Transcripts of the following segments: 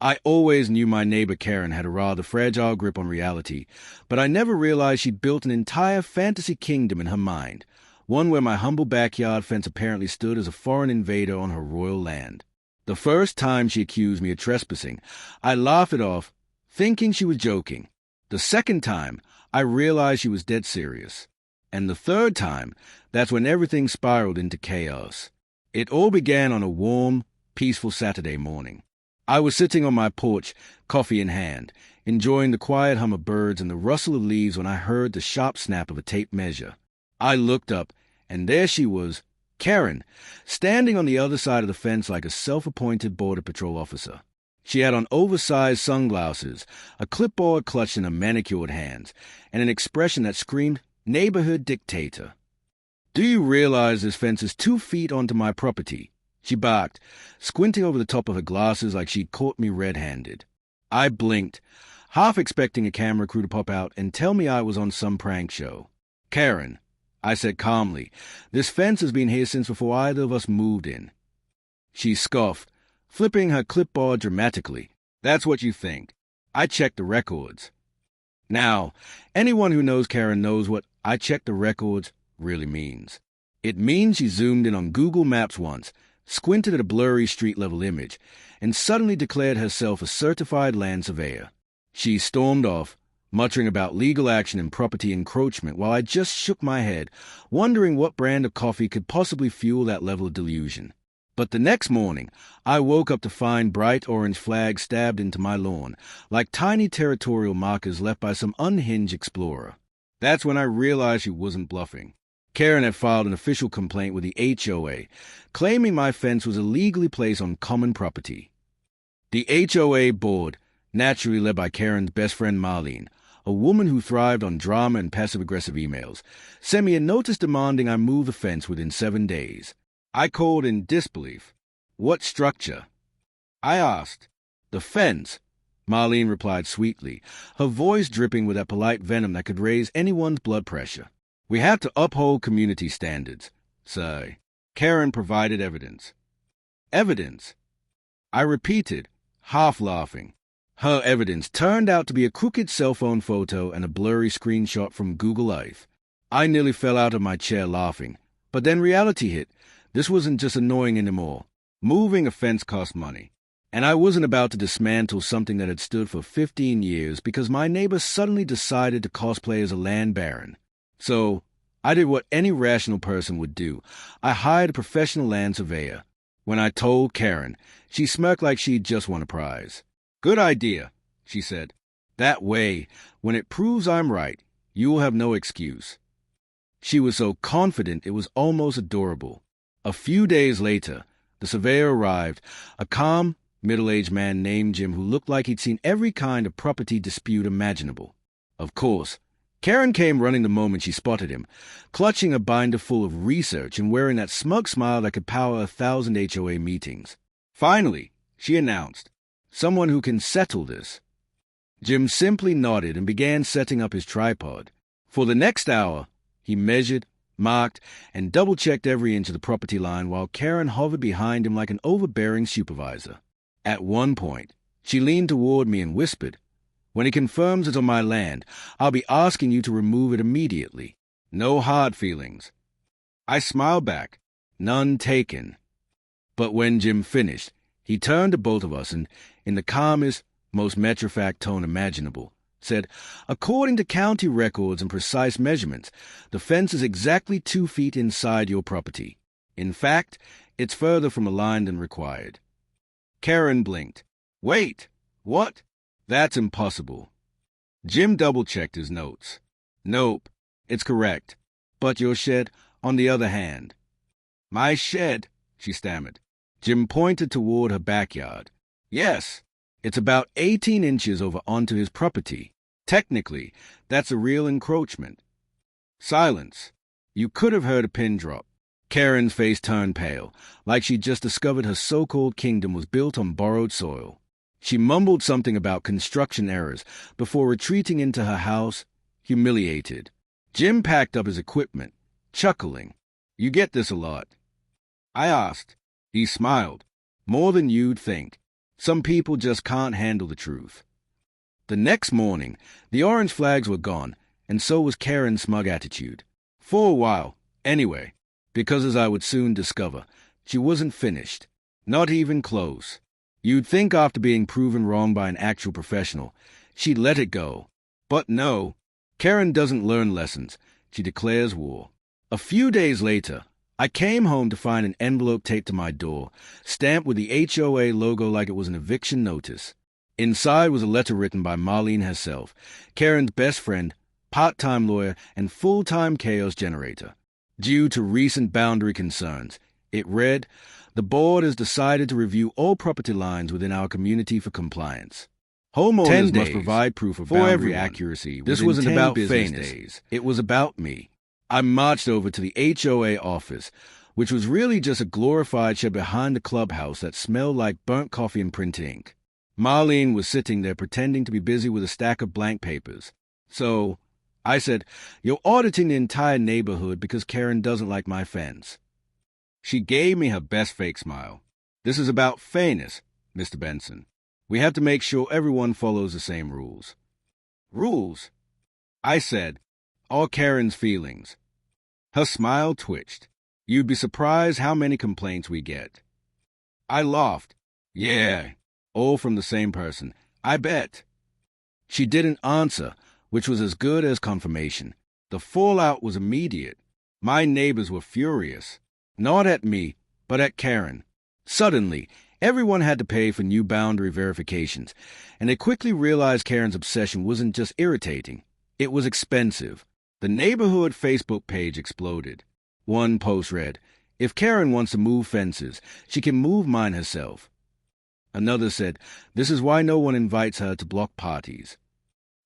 I always knew my neighbor Karen had a rather fragile grip on reality, but I never realized she'd built an entire fantasy kingdom in her mind, one where my humble backyard fence apparently stood as a foreign invader on her royal land. The first time she accused me of trespassing, I laughed it off, thinking she was joking. The second time, I realized she was dead serious. And the third time, that's when everything spiraled into chaos. It all began on a warm, peaceful Saturday morning. I was sitting on my porch, coffee in hand, enjoying the quiet hum of birds and the rustle of leaves when I heard the sharp snap of a tape measure. I looked up, and there she was, Karen, standing on the other side of the fence like a self-appointed Border Patrol officer. She had on oversized sunglasses, a clipboard clutched in her manicured hands, and an expression that screamed, "Neighborhood dictator." "Do you realize this fence is 2 feet onto my property?" she barked, squinting over the top of her glasses like she'd caught me red-handed. I blinked, half expecting a camera crew to pop out and tell me I was on some prank show. "Karen," I said calmly, "this fence has been here since before either of us moved in." She scoffed, flipping her clipboard dramatically. "That's what you think. I checked the records." Now, anyone who knows Karen knows what "I checked the records" really means. It means she zoomed in on Google Maps once, squinted at a blurry street-level image, and suddenly declared herself a certified land surveyor. She stormed off, muttering about legal action and property encroachment while I just shook my head, wondering what brand of coffee could possibly fuel that level of delusion. But the next morning, I woke up to find bright orange flags stabbed into my lawn, like tiny territorial markers left by some unhinged explorer. That's when I realized she wasn't bluffing. Karen had filed an official complaint with the HOA, claiming my fence was illegally placed on common property. The HOA board, naturally led by Karen's best friend Marlene, a woman who thrived on drama and passive-aggressive emails, sent me a notice demanding I move the fence within 7 days. I called in disbelief. "What structure?" I asked. "The fence," Marlene replied sweetly, her voice dripping with that polite venom that could raise anyone's blood pressure. "We have to uphold community standards, sir." Karen provided evidence. "Evidence?" I repeated, half laughing. Her evidence turned out to be a crooked cell phone photo and a blurry screenshot from Google Earth. I nearly fell out of my chair laughing, but then reality hit. This wasn't just annoying anymore. Moving a fence cost money, and I wasn't about to dismantle something that had stood for 15 years because my neighbor suddenly decided to cosplay as a land baron. So I did what any rational person would do. I hired a professional land surveyor. When I told Karen, she smirked like she'd just won a prize. "Good idea," she said. "That way, when it proves I'm right, you will have no excuse." She was so confident it was almost adorable. A few days later, the surveyor arrived, a calm, middle-aged man named Jim who looked like he'd seen every kind of property dispute imaginable. Of course, Karen came running the moment she spotted him, clutching a binder full of research and wearing that smug smile that could power 1,000 HOA meetings. "Finally," she announced, "someone who can settle this." Jim simply nodded and began setting up his tripod. For the next hour, he measured, marked, and double-checked every inch of the property line while Karen hovered behind him like an overbearing supervisor. At one point, she leaned toward me and whispered, "When he confirms it's on my land, I'll be asking you to remove it immediately. No hard feelings." I smiled back, none taken. But when Jim finished, he turned to both of us and, in the calmest, most matter-of-fact tone imaginable, said, "According to county records and precise measurements, the fence is exactly 2 feet inside your property. In fact, it's further from a line than required." Karen blinked. "Wait, what? That's impossible." Jim double-checked his notes. "Nope, it's correct. But your shed, on the other hand." "My shed?" she stammered. Jim pointed toward her backyard. "Yes, it's about 18 inches over onto his property. Technically, that's a real encroachment." Silence. You could have heard a pin drop. Karen's face turned pale, like she'd just discovered her so-called kingdom was built on borrowed soil. She mumbled something about construction errors before retreating into her house, humiliated. Jim packed up his equipment, chuckling. "You get this a lot?" I asked. He smiled. "More than you'd think." Some people just can't handle the truth. The next morning, the orange flags were gone, and so was Karen's smug attitude. For a while, anyway, because as I would soon discover, she wasn't finished. Not even close. You'd think after being proven wrong by an actual professional, she'd let it go. But no, Karen doesn't learn lessons. She declares war. A few days later, I came home to find an envelope taped to my door, stamped with the HOA logo like it was an eviction notice. Inside was a letter written by Marlene herself, Karen's best friend, part-time lawyer, and full-time chaos generator. Due to recent boundary concerns, it read, "The board has decided to review all property lines within our community for compliance. Homeowners must provide proof of boundary accuracy. This wasn't about fairness. It was about me." I marched over to the HOA office, which was really just a glorified shed behind the clubhouse that smelled like burnt coffee and print ink. Marlene was sitting there pretending to be busy with a stack of blank papers. So, I said, "You're auditing the entire neighborhood because Karen doesn't like my fence." She gave me her best fake smile. "This is about fairness, Mr. Benson. We have to make sure everyone follows the same rules." "Rules?" I said, all Karen's feelings. Her smile twitched. "You'd be surprised how many complaints we get." I laughed. "Yeah, all from the same person. I bet." She didn't answer, which was as good as confirmation. The fallout was immediate. My neighbors were furious. Not at me, but at Karen. Suddenly, everyone had to pay for new boundary verifications, and they quickly realized Karen's obsession wasn't just irritating. It was expensive. The neighborhood Facebook page exploded. One post read, "If Karen wants to move fences, she can move mine herself." Another said, "This is why no one invites her to block parties."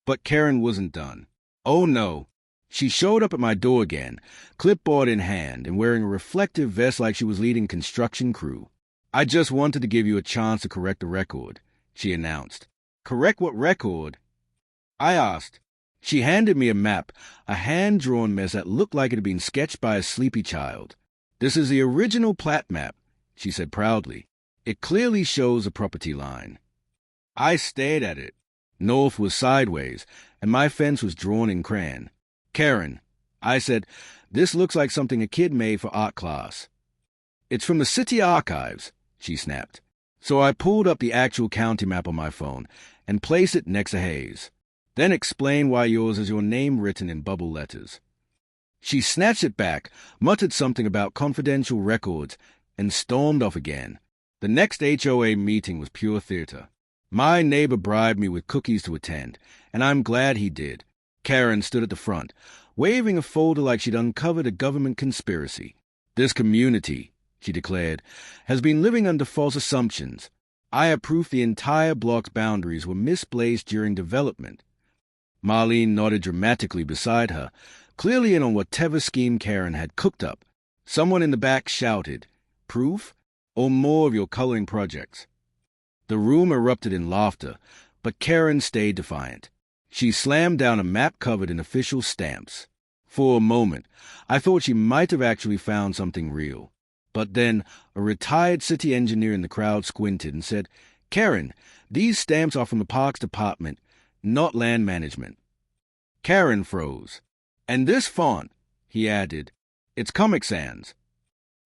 But Karen wasn't done. Oh no. She showed up at my door again, clipboard in hand and wearing a reflective vest like she was leading a construction crew. "I just wanted to give you a chance to correct the record," she announced. "Correct what record?" I asked. She handed me a map, a hand-drawn mess that looked like it had been sketched by a sleepy child. "This is the original plat map," she said proudly. "It clearly shows a property line." I stared at it. North was sideways, and my fence was drawn in crayon. "Karen," I said, "this looks like something a kid made for art class." "It's from the city archives," she snapped. So I pulled up the actual county map on my phone and placed it next to Hayes. "Then explain why yours has your name written in bubble letters." She snatched it back, muttered something about confidential records, and stormed off again. The next HOA meeting was pure theater. My neighbor bribed me with cookies to attend, and I'm glad he did. Karen stood at the front, waving a folder like she'd uncovered a government conspiracy. "This community," she declared, "has been living under false assumptions. I have proof the entire block's boundaries were misplaced during development." Marlene nodded dramatically beside her, clearly in on whatever scheme Karen had cooked up. Someone in the back shouted, "Proof? Or more of your coloring projects?" The room erupted in laughter, but Karen stayed defiant. She slammed down a map covered in official stamps. For a moment, I thought she might have actually found something real. But then, a retired city engineer in the crowd squinted and said, "Karen, these stamps are from the Parks Department, not land management." Karen froze. "And this font," he added, "it's Comic Sans."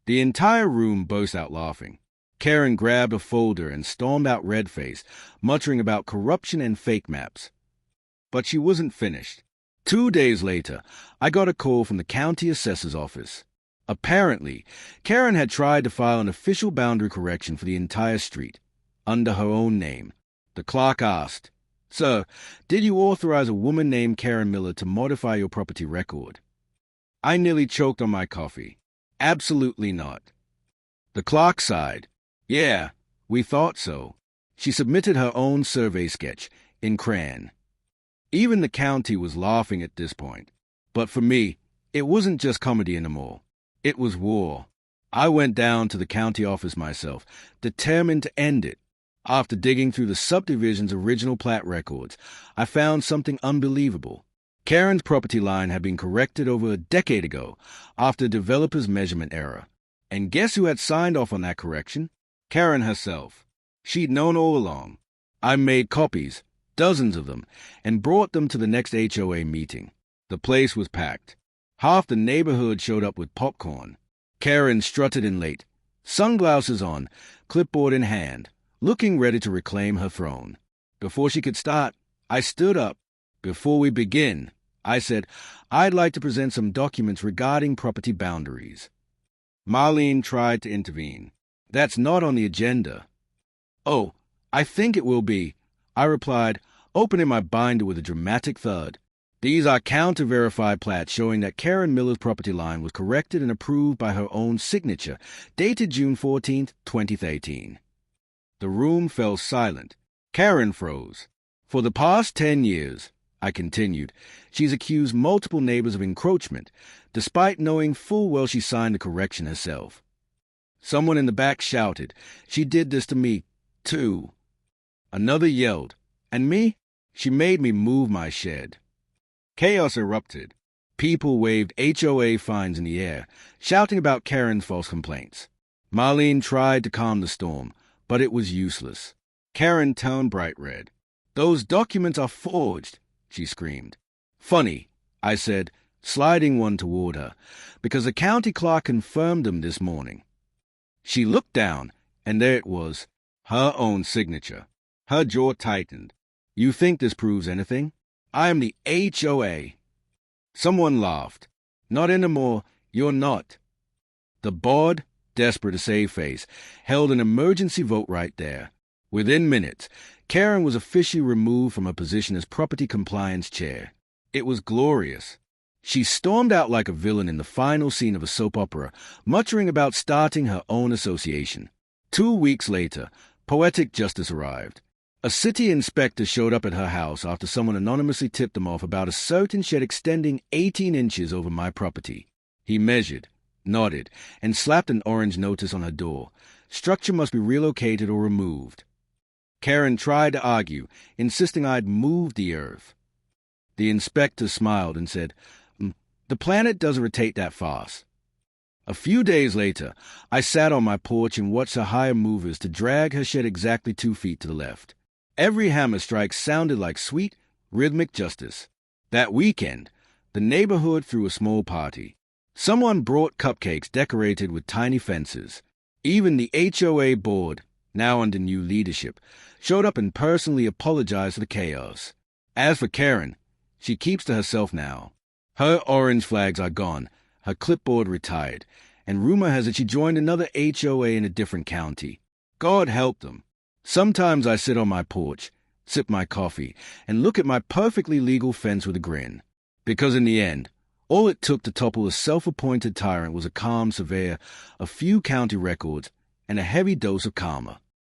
The entire room burst out laughing. Karen grabbed a folder and stormed out red-faced, muttering about corruption and fake maps. But she wasn't finished. 2 days later, I got a call from the county assessor's office. Apparently, Karen had tried to file an official boundary correction for the entire street, under her own name. The clerk asked, "Sir, did you authorize a woman named Karen Miller to modify your property record?" I nearly choked on my coffee. Absolutely not. The clerk sighed. "Yeah, we thought so." She submitted her own survey sketch, in crayon. Even the county was laughing at this point. But for me, it wasn't just comedy anymore. It was war. I went down to the county office myself, determined to end it. After digging through the subdivision's original plat records, I found something unbelievable. Karen's property line had been corrected over a decade ago after a developer's measurement error. And guess who had signed off on that correction? Karen herself. She'd known all along. I made copies, dozens of them, and brought them to the next HOA meeting. The place was packed. Half the neighborhood showed up with popcorn. Karen strutted in late, sunglasses on, clipboard in hand, looking ready to reclaim her throne. Before she could start, I stood up. Before we begin, I said, I'd like to present some documents regarding property boundaries. Marlene tried to intervene. That's not on the agenda. Oh, I think it will be, I replied, opening my binder with a dramatic thud. These are counter-verified plats showing that Karen Miller's property line was corrected and approved by her own signature, dated June 14, 2013. The room fell silent. Karen froze. For the past 10 years, I continued, she's accused multiple neighbors of encroachment, despite knowing full well she signed the correction herself. Someone in the back shouted, she did this to me, too. Another yelled, and me? She made me move my shed. Chaos erupted. People waved HOA fines in the air, shouting about Karen's false complaints. Marlene tried to calm the storm, but it was useless. Karen turned bright red. Those documents are forged, she screamed. Funny, I said, sliding one toward her, because the county clerk confirmed them this morning. She looked down, and there it was, her own signature. Her jaw tightened. You think this proves anything? I am the HOA. Someone laughed. Not anymore, you're not. The board, desperate to save face, held an emergency vote right there. Within minutes, Karen was officially removed from her position as property compliance chair. It was glorious. She stormed out like a villain in the final scene of a soap opera, muttering about starting her own association. 2 weeks later, Poetic justice arrived. A city inspector showed up at her house after someone anonymously tipped them off about a certain shed extending 18 inches over my property. He measured, nodded, and slapped an orange notice on her door. Structure must be relocated or removed. Karen tried to argue, insisting I'd moved the earth. The inspector smiled and said, the planet doesn't rotate that fast. A few days later, I sat on my porch and watched her hire movers to drag her shed exactly 2 feet to the left. Every hammer strike sounded like sweet, rhythmic justice. That weekend, the neighborhood threw a small party. Someone brought cupcakes decorated with tiny fences. Even the HOA board, now under new leadership, showed up and personally apologized for the chaos. As for Karen, she keeps to herself now. Her orange flags are gone, her clipboard retired, and rumor has it she joined another HOA in a different county. God help them. Sometimes I sit on my porch, sip my coffee, and look at my perfectly legal fence with a grin. Because in the end, all it took to topple a self-appointed tyrant was a calm surveyor, a few county records, and a heavy dose of karma.